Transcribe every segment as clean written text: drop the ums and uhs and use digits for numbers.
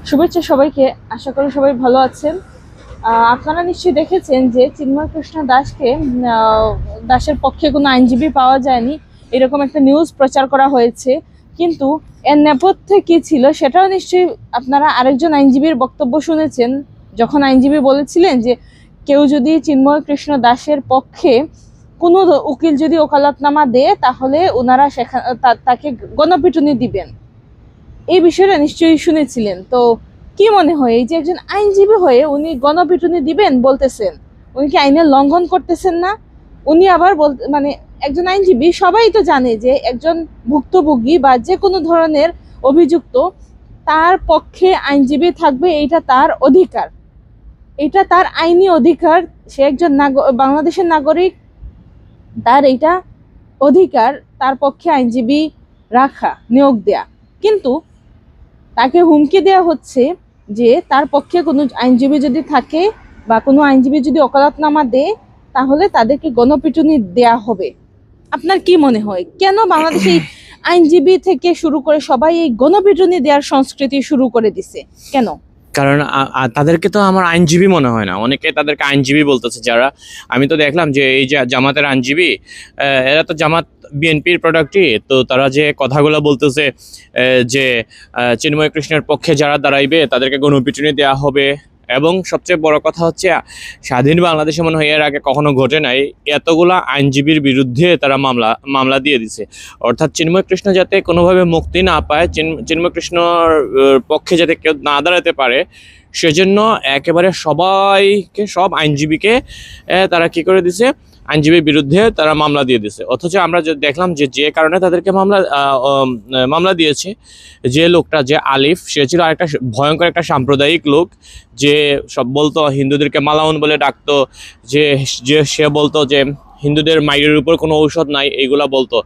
শুভেচ্ছা সবাইকে। আশা করি সবাই ভালো আছেন। আপনারা নিশ্চয়ই দেখেছেন যে চিন্ময় কৃষ্ণ দাসের পক্ষে কোনো আইনজীবী পাওয়া যায়নি, এরকম একটা নিউজ প্রচার করা হয়েছে। কিন্তু এর নেপথ্যে কি ছিল সেটাও নিশ্চয়ই আপনারা আরেকজন আইনজীবীর বক্তব্য শুনেছেন, যখন আইনজীবী বলেছিলেন যে কেউ যদি চিন্ময় কৃষ্ণ দাসের পক্ষে কোনো উকিল যদি ওকালতনামা দেয় তাহলে ওনারা তাকে গণপিটুনি দিবেন। এই বিষয়টা নিশ্চয়ই শুনেছিলেন। তো কি মনে হয়, এই যে একজন আইনজীবী হয়ে উনি গণপিটুনি দিবেন বলতেছেন, উনি কি আইনের লঙ্ঘন করতেছেন না? উনি আবার মানে একজন আইনজীবী, সবাই তো জানে যে একজন ভুক্তভোগী বা যে কোনো ধরনের অভিযুক্ত, তার পক্ষে আইনজীবী থাকবে, এইটা তার অধিকার, এটা তার আইনি অধিকার। সে একজন বাংলাদেশের নাগরিক, তার এইটা অধিকার তার পক্ষে আইনজীবী রাখা, নিয়োগ দেয়া। কিন্তু তাকে হুমকি দেওয়া হচ্ছে যে তার পক্ষে কোনো আইনজীবী যদি থাকে বা কোনো আইনজীবী যদি ওকালতনামা দেয় তাহলে তাদেরকে গণপিটুনি দেয়া হবে। আপনার কি মনে হয়, কেন বাংলাদেশে আইনজীবী থেকে শুরু করে সবাই এই গণপিটুনি দেওয়ার সংস্কৃতি শুরু করে দিছে কেন? কারণ তাদেরকে তো আমার আইনজীবী মনে হয় না, অনেকে তাদেরকে আইনজীবী বলতেছে। যারা আমি তো দেখলাম যে এই যে জামাতের আইনজীবী, এরা তো জামাত বিএনপির প্রোডাক্টই। তো তারা যে কথাগুলো বলতেছে যে চিন্ময় কৃষ্ণের পক্ষে যারা দাঁড়াইবে তাদেরকে গণপিটুনি দেওয়া হবে, এবং সবচেয়ে বড় কথা হচ্ছে স্বাধীন বাংলাদেশে মনে হয় এর আগে কখনো ঘটে নাই এতগুলা আইনজীবীর বিরুদ্ধে তারা মামলা দিয়ে দিছে। অর্থাৎ চিন্ময় কৃষ্ণ যাতে কোনোভাবে মুক্তি না পায়, চিন্ময় কৃষ্ণর পক্ষে যাতে কেউ না দাঁড়াতে পারে, সেজন্য একেবারে সব আইনজীবীকে তারা কি করে দিছে, আইনজীবীর বিরুদ্ধে তারা মামলা দিয়ে দিছে। অথচ আমরা দেখলাম যে কারণে তাদেরকে মামলা দিয়েছে, যে লোকটা, যে আলিফ, সে ছিল আরেকটা ভয়ঙ্কর একটা সাম্প্রদায়িক লোক, যে সব বলতো, হিন্দুদেরকে মালাউন বলে ডাকতো, সে বলতো যে হিন্দুদের মায়ের উপর কোনো ঔষধ নাই, এইগুলা বলতো।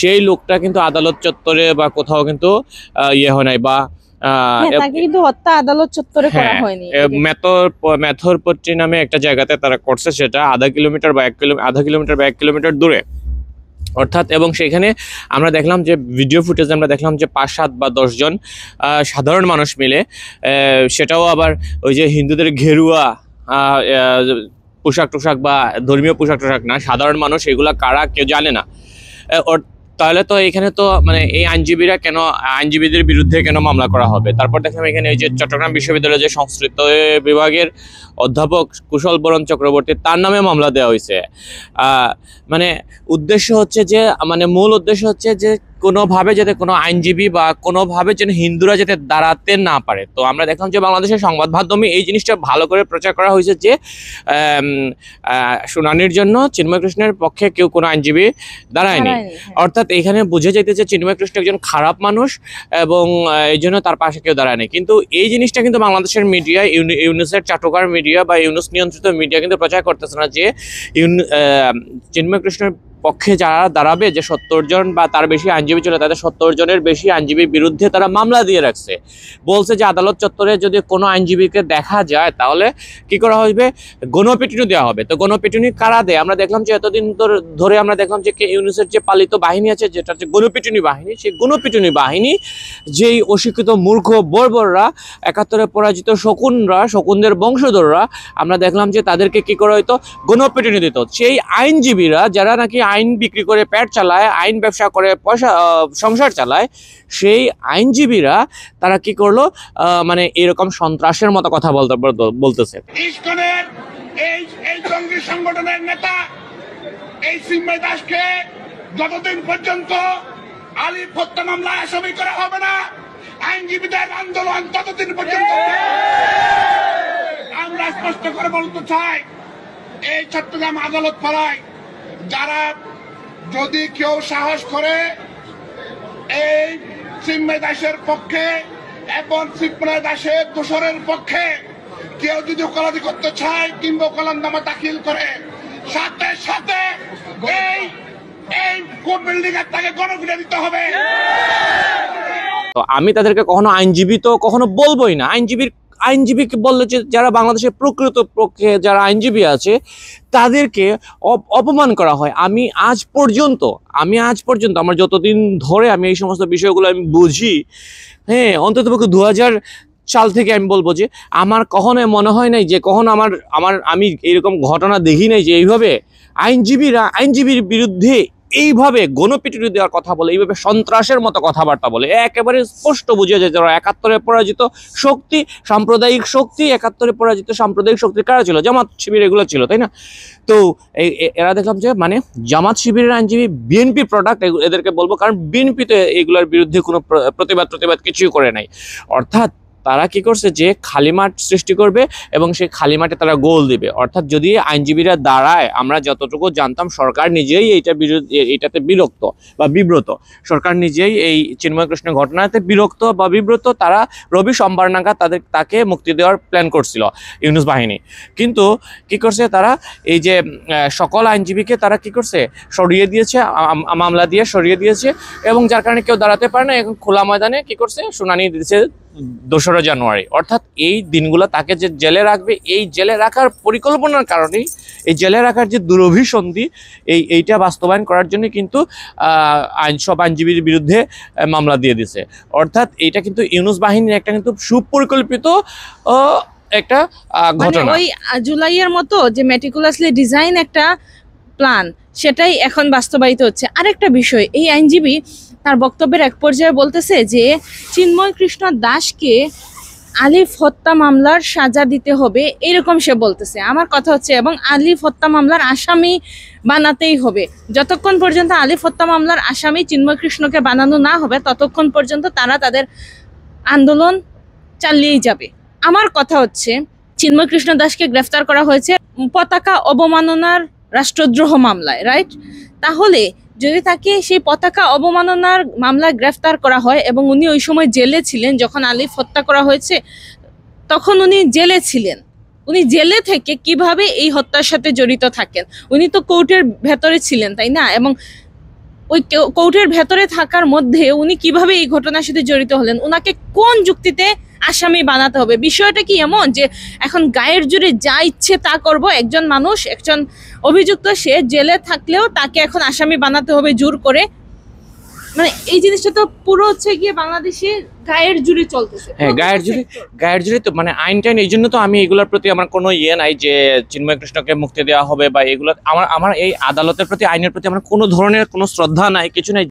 সেই লোকটা কিন্তু আদালত চত্বরে বা কোথাও কিন্তু হয় নাই, বা তাকে কিন্তু হত্যা আদালত চত্বরে করা হয়নি। মেথরপট্টি নামে একটা জায়গাতে তারা করছে, সেটা আধা কিলোমিটার বা 1 কিলোমিটার দূরে। অর্থাৎ, এবং সেখানে আমরা দেখলাম যে ভিডিও ফুটেজ আমরা দেখলাম যে 5, 7 বা 10 জন সাধারণ মানুষ মিলে, সেটাও আবার ওই যে হিন্দুদের ঘেরুয়া পোশাক টোশাক বা ধর্মীয় পোশাক টোশাক না, সাধারণ মানুষ, এগুলা কারা কেউ জানে না। তাহলে তো এখানে তো মানে এই আইনজীবীদের বিরুদ্ধে কেন মামলা করা হবে? তারপর দেখলাম এখানে এই যে চট্টগ্রাম বিশ্ববিদ্যালয়ের যে সংস্কৃত বিভাগের অধ্যাপক কুশল বরণ চক্রবর্তী, তার নামে মামলা দেওয়া হয়েছে। মানে মূল উদ্দেশ্য হচ্ছে যে কোনোভাবে যাতে কোনো আইনজীবী বা কোনোভাবে যেন হিন্দুরা যাতে দাঁড়াতে না পারে। তো আমরা দেখলাম যে বাংলাদেশের সংবাদ মাধ্যমে এই জিনিসটা ভালো করে প্রচার করা হয়েছে যে শুনানির জন্য চিন্ময় কৃষ্ণের পক্ষে কেউ কোনো আইনজীবী দাঁড়ায়নি। অর্থাৎ এখানে বুঝে যাইতেছে চিন্ময় কৃষ্ণ একজন খারাপ মানুষ এবং এই জন্য তার পাশে কেউ দাঁড়ায়নি। কিন্তু এই জিনিসটা কিন্তু বাংলাদেশের মিডিয়া, ইউনুসের চাটুকার মিডিয়া বা ইউনুস নিয়ন্ত্রিত মিডিয়া কিন্তু প্রচার করতেছে না যে চিন্ময় কৃষ্ণের পক্ষে যারা দাঁড়াবে, যে 70 জন বা তার বেশি আইনজীবী ছিল, তাদের 70 জনের বেশি আইনজীবীর বিরুদ্ধে তারা মামলা দিয়ে রাখছে। বলছে যে আদালত চত্বরে যদি কোনো আইনজীবীকে দেখা যায় তাহলে কি করা হবে, গণপিটুনি দেওয়া হবে। তো গণপিটুনি কারা দেয়? আমরা দেখলাম যে এতদিন ধরে আমরা দেখলাম যে ইউনুসের যে পালিত বাহিনী আছে, যেটা হচ্ছে গণপিটুনি বাহিনী, সেই গণপিটুনি বাহিনী যেই অশিক্ষিত মূর্খ বর্বররা, 71-এ পরাজিত শকুনদের বংশধররা, আমরা দেখলাম যে তাদেরকে কি করা হইতো, গণপিটুনি দিত। সেই আইনজীবীরা যারা নাকি আইন বিক্রি করে পেট চালায়, আইন ব্যবসা করে পয়সা সংসার চালায়, সেই আইনজীবীরা তারা কি করলো, মানে এরকম সন্ত্রাসের মতো কথা বলতেছে। ইসকনের এই জঙ্গি সংগঠনের নেতা এই চিন্ময় দাসকে যতদিন পর্যন্ত আলিফ হত্যা মামলায় আসামি করা হবে না, আইনজীবীদের আন্দোলন ততদিন পর্যন্ত। আমরা স্পষ্ট করে বলতে চাই, এই চট্টগ্রাম আদালত পাড়ায় যারা যদি কেউ সাহস করে এই চিন্ময় দাসের পক্ষে এবং চিন্ময় দাসের দোষরের পক্ষে কেউ যদি ওকালতি করতে চায় কিংবা ওকালতনামা দাখিল করে, সাথে সাথে এই কোর্ট বিল্ডিং এর তাকে গণপিটুনি দিতে হবে। তো আমি তাদেরকে কখনো আইনজীবী তো কখনো বলবোই না। আইনজীবীকে বললে যে যারা বাংলাদেশের প্রকৃত পক্ষে যারা আইনজীবী আছে তাদেরকে অপমান করা হয়। আমি আজ পর্যন্ত আমার যতদিন ধরে আমি এই সমস্ত বিষয়গুলো আমি বুঝি, হ্যাঁ, অন্ততপক্ষে সাল থেকে আমি বলবো যে আমার কখনোই মনে হয় নাই যে কখনো আমি এরকম ঘটনা দেখি নাই যে এইভাবে আইনজীবীর বিরুদ্ধে এইভাবে গণপিটুনি দেওয়ার কথা বলে, এইভাবে সন্ত্রাসের মতো কথাবার্তা বলে। একেবারে স্পষ্ট বুঝে যায় যারা 71-এ পরাজিত শক্তি, সাম্প্রদায়িক শক্তি, 71-এ পরাজিত সাম্প্রদায়িক শক্তি কারা ছিল? জামাত শিবির, এগুলো ছিল, তাই না? তো এরা দেখলাম যে মানে জামাত শিবিরের আইনজীবী বিএনপি প্রোডাক্ট, এদেরকে বলবো, কারণ বিএনপি তো এগুলোর বিরুদ্ধে কোনো প্রতিবাদ কিছুই করে নাই। অর্থাৎ তারা কি করছে যে খালি মাঠ সৃষ্টি করবে এবং সেই খালি মাঠে তারা গোল দিবে। অর্থাৎ যদি আইনজীবীরা দাঁড়ায়, আমরা যতটুকু জানতাম সরকার নিজেই এইটাতে বিরক্ত বা বিব্রত, সরকার নিজেই এই চিন্ময় কৃষ্ণ ঘটনাতে বিরক্ত বা বিব্রত। তারা রবি সোমবার নাগাদ তাকে মুক্তি দেওয়ার প্ল্যান করছিল ইউনূস বাহিনী, কিন্তু কি করছে তারা এই যে সকল আইনজীবীকে তারা কি করছে সরিয়ে দিয়েছে, মামলা দিয়ে সরিয়ে দিয়েছে, এবং যার কারণে কেউ দাঁড়াতে পারে না। এখন খোলা ময়দানে কি করছে শুনানি দিয়েছে 2রা জানুয়ারি। অর্থাৎ এই দিনগুলো তাকে যে জেলে রাখবে, এই জেলে রাখার পরিকল্পনার কারণেই, এই জেলে রাখার যে দুরভিসন্ধি, এইটা বাস্তবায়ন করার জন্য কিন্তু সব আইনজীবীর বিরুদ্ধে মামলা দিয়ে দিছে। অর্থাৎ এইটা কিন্তু ইউনূস বাহিনীর একটা কিন্তু সুপরিকল্পিত একটা ঘটনা। ওই জুলাইয়ের মতো যে মেটিকুলাসলি ডিজাইন একটা প্ল্যান, সেটাই এখন বাস্তবায়িত হচ্ছে। আরেকটা বিষয়, এই আইনজীবী তার বক্তব্যের এক পর্যায়ে বলতেছে যে চিন্ময় কৃষ্ণ দাসকে আলিফ হত্যা মামলার সাজা দিতে হবে, এরকম সে বলতেছে। আমার কথা হচ্ছে, এবং আলিফ হত্যা মামলার আসামি বানাতেই হবে। যতক্ষণ পর্যন্ত আলিফ হত্যা মামলার আসামি চিন্ময় কৃষ্ণকে বানানো না হবে, ততক্ষণ পর্যন্ত তারা তাদের আন্দোলন চালিয়েই যাবে। আমার কথা হচ্ছে, চিন্ময় কৃষ্ণ দাসকে গ্রেফতার করা হয়েছে পতাকা অবমাননার রাষ্ট্রদ্রোহ মামলায়, রাইট? তাহলে যদি তাকে সেই পতাকা অবমাননার মামলায় গ্রেফতার করা হয়, এবং উনি ওই সময় জেলে ছিলেন যখন আলিফ হত্যা করা হয়েছে, তখন উনি জেলে ছিলেন, উনি জেলে থেকে কিভাবে এই হত্যার সাথে জড়িত থাকেন? উনি তো কোর্টের ভেতরে ছিলেন, তাই না? এবং ওই কোর্টের ভেতরে থাকার মধ্যে উনি কিভাবে এই ঘটনার সাথে জড়িত হলেন? উনাকে কোন যুক্তিতে আসামি বানাতে হবে? বিষয়টা কি এমন যে এখন গায়ের জোরে যা ইচ্ছে তা করব? একজন মানুষ, একজন অভিযুক্ত, সে জেলে থাকলেও তাকে এখন আসামি বানাতে হবে জোর করে? মানে এই জিনিসটা তো পুরো হচ্ছে গিয়ে বাংলাদেশে গায়ের জোরে চলতেছে। হ্যাঁ, গায়ের জোরে তো মানে আইন টাইন। এই জন্য তো আমি এগুলোর প্রতি আমার কোনো নাই যে চিন্ময় কৃষ্ণকে মুক্তি দেওয়া হবে বা এগুলো। আমার এই আদালতের প্রতি, আইনের প্রতি আমার কোনো ধরনের কোনো শ্রদ্ধা নাই, কিছু নাই।